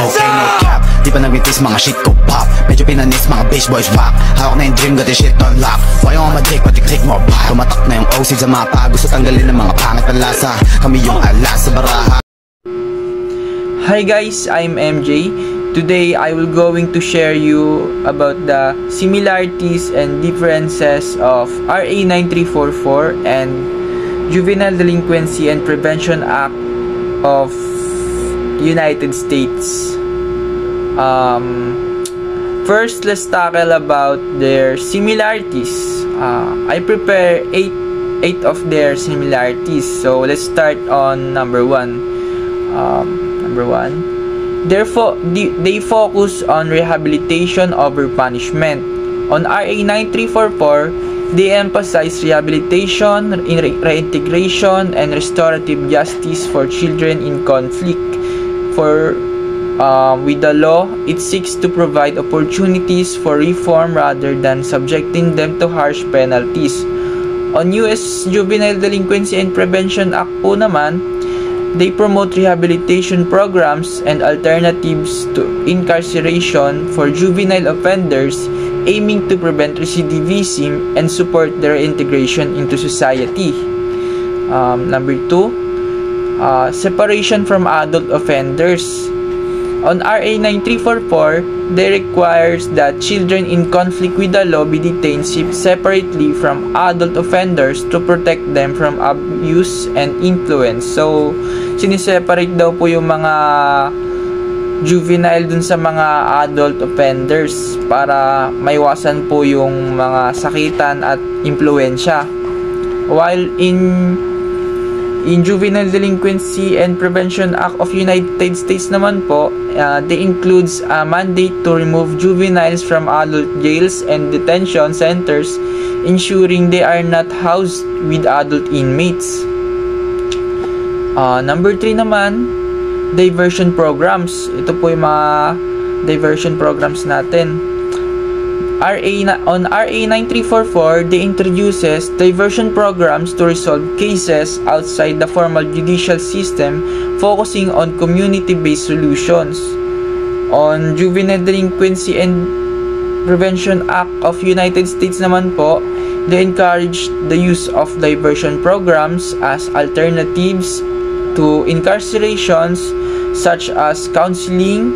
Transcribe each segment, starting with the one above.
Okay, no cap, di pa nagmitis mga shit ko pop. Medyo pinanis mga bitch boys rock. Hawak na yung dream, got the shit on lock. Why yung madik, patik-tik mo back. Tumatak na yung OC sa mapa. Gusto tanggalin ng mga pangit panlasa. Kami yung alas sa baraha. Hi guys, I'm MJ. Today I will going to share you about the similarities and differences of RA 9344 and Juvenile Delinquency and Prevention Act of United States. First, let's tackle about their similarities. I prepare eight of their similarities. So let's start on number one. They focus on rehabilitation over punishment. On RA 9344, they emphasize rehabilitation, reintegration, and restorative justice for children in conflict. With the law, it seeks to provide opportunities for reform rather than subjecting them to harsh penalties. On US Juvenile Delinquency and Prevention Act po naman, they promote rehabilitation programs and alternatives to incarceration for juvenile offenders, aiming to prevent recidivism and support their integration into society. Number two, separation from adult offenders. On RA 9344, they requires that children in conflict with the law be detained separately from adult offenders to protect them from abuse and influence. So, siniseparate daw po yung mga juvenile dun sa mga adult offenders para maiwasan po yung mga sakitan at impluensya. While in Juvenile Delinquency and Prevention Act of United States naman po, they includes a mandate to remove juveniles from adult jails and detention centers, ensuring they are not housed with adult inmates. Number 3 naman, diversion programs. Ito po yung mga diversion programs natin. On RA 9344, they introduces diversion programs to resolve cases outside the formal judicial system, focusing on community-based solutions. On Juvenile Delinquency and Prevention Act of United States naman po, they encourage the use of diversion programs as alternatives to incarcerations, such as counseling,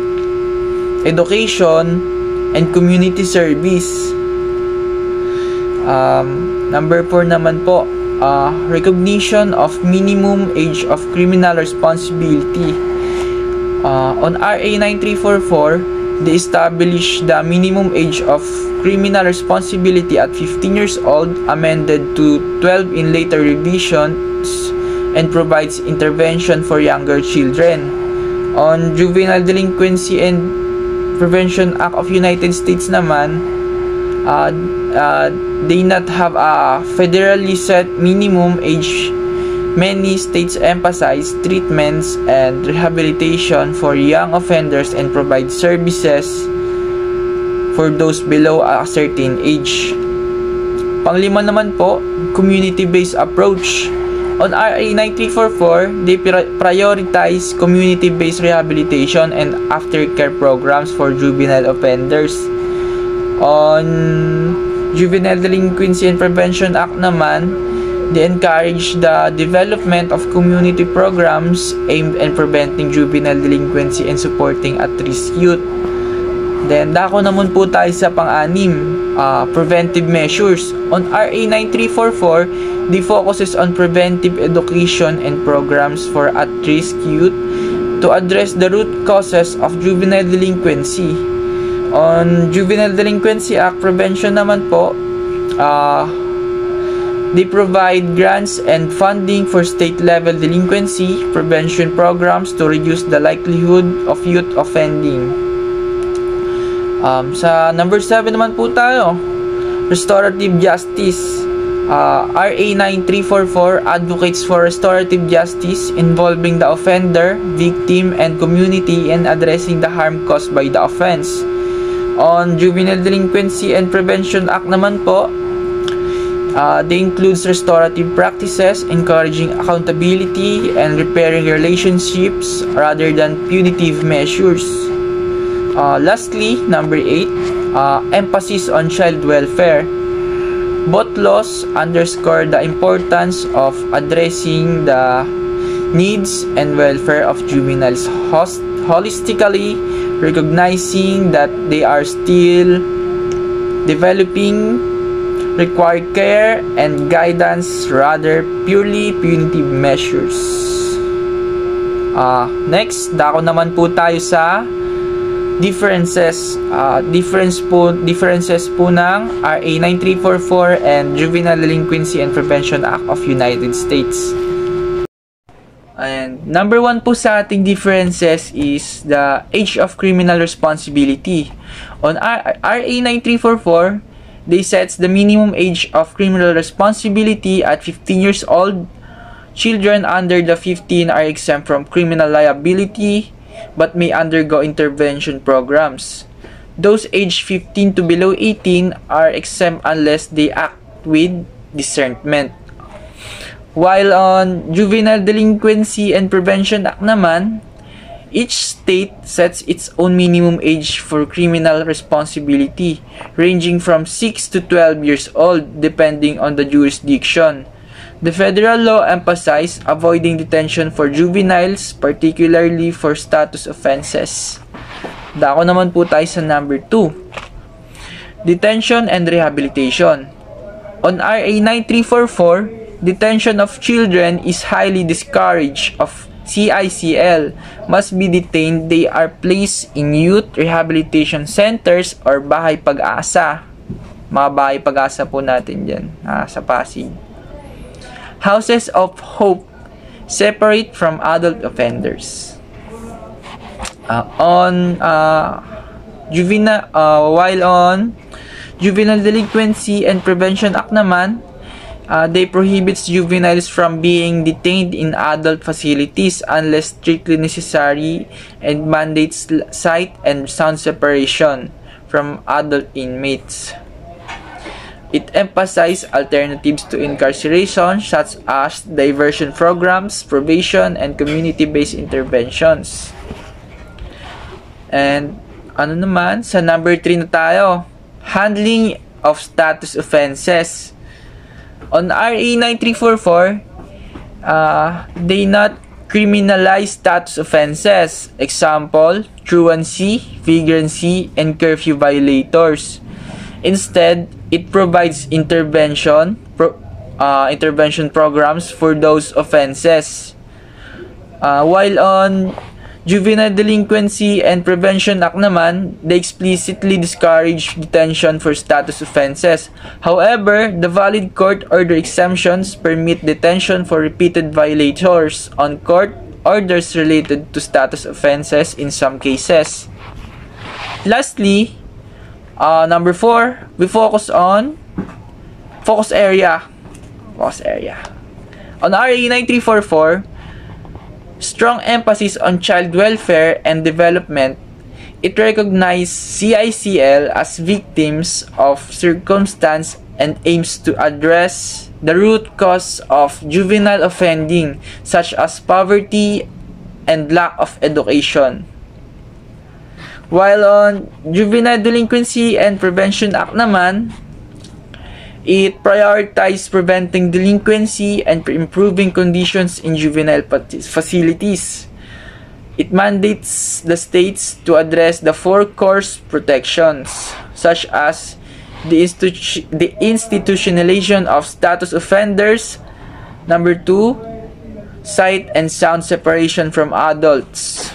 education, and community service. Number 4 naman po, recognition of minimum age of criminal responsibility. On RA 9344, they establish the minimum age of criminal responsibility at 15 years old, amended to 12 in later revisions, and provides intervention for younger children. On Juvenile Delinquency and Prevention Act of United States naman, they not have a federally set minimum age. Many states emphasize treatments and rehabilitation for young offenders and provide services for those below a certain age. Panglima naman po, community-based approach. On RA 9344, they prioritize community-based rehabilitation and aftercare programs for juvenile offenders. On Juvenile Delinquency and Prevention Act naman, they encourage the development of community programs aimed at preventing juvenile delinquency and supporting at-risk youth. Then, dako naman po tayo sa pang-anim, preventive measures. On RA 9344, they focuses on preventive education and programs for at-risk youth to address the root causes of juvenile delinquency. On Juvenile Delinquency Act Prevention naman po, they provide grants and funding for state-level delinquency prevention programs to reduce the likelihood of youth offending. Sa number 7 naman po tayo, restorative justice. RA 9344 advocates for restorative justice involving the offender, victim, and community in addressing the harm caused by the offense. On Juvenile Delinquency and Prevention Act naman po, they includes restorative practices, encouraging accountability and repairing relationships rather than punitive measures. Lastly, number 8, emphasis on child welfare. Both laws underscore the importance of addressing the needs and welfare of juveniles holistically, recognizing that they are still developing, require care and guidance rather purely punitive measures. Next, dako naman po tayo sa differences po ng RA 9344 and Juvenile Delinquency and Prevention Act of United States. And number 1 po sa ating differences is the age of criminal responsibility. On RA 9344, they sets the minimum age of criminal responsibility at 15 years old. Children under the 15 are exempt from criminal liability but may undergo intervention programs. Those aged 15 to below 18 are exempt unless they act with discernment. While on Juvenile Delinquency and Prevention Act naman, each state sets its own minimum age for criminal responsibility, ranging from 6 to 12 years old depending on the jurisdiction. The federal law emphasizes avoiding detention for juveniles, particularly for status offenses. Dako naman po tayo sa number 2. Detention and rehabilitation. On RA 9344, detention of children is highly discouraged of CICL. Must be detained, they are placed in youth rehabilitation centers or bahay pag-asa. Mga bahay pag-asa po natin dyan sa Pasig. Houses of Hope, separate from adult offenders. While on Juvenile Delinquency and Prevention Act naman, they prohibits juveniles from being detained in adult facilities unless strictly necessary and mandates sight and sound separation from adult inmates. It emphasizes alternatives to incarceration such as diversion programs, probation, and community-based interventions. And sa number 3 na tayo, handling of status offenses. On RA 9344, they not criminalize status offenses. Example, truancy, vagrancy, and curfew violators. Instead, it provides intervention programs for those offenses. While on Juvenile Delinquency and Prevention Act naman, they explicitly discourage detention for status offenses. However, the valid court order exemptions permit detention for repeated violators on court orders related to status offenses in some cases. Lastly, number 4, we focus on focus area. On RA 9344, strong emphasis on child welfare and development. It recognizes CICL as victims of circumstance and aims to address the root cause of juvenile offending, such as poverty and lack of education. While on Juvenile Delinquency and Prevention Act naman, it prioritizes preventing delinquency and improving conditions in juvenile facilities. It mandates the states to address the 4 core protections, such as the institutionalization of status offenders. Number 2, sight and sound separation from adults.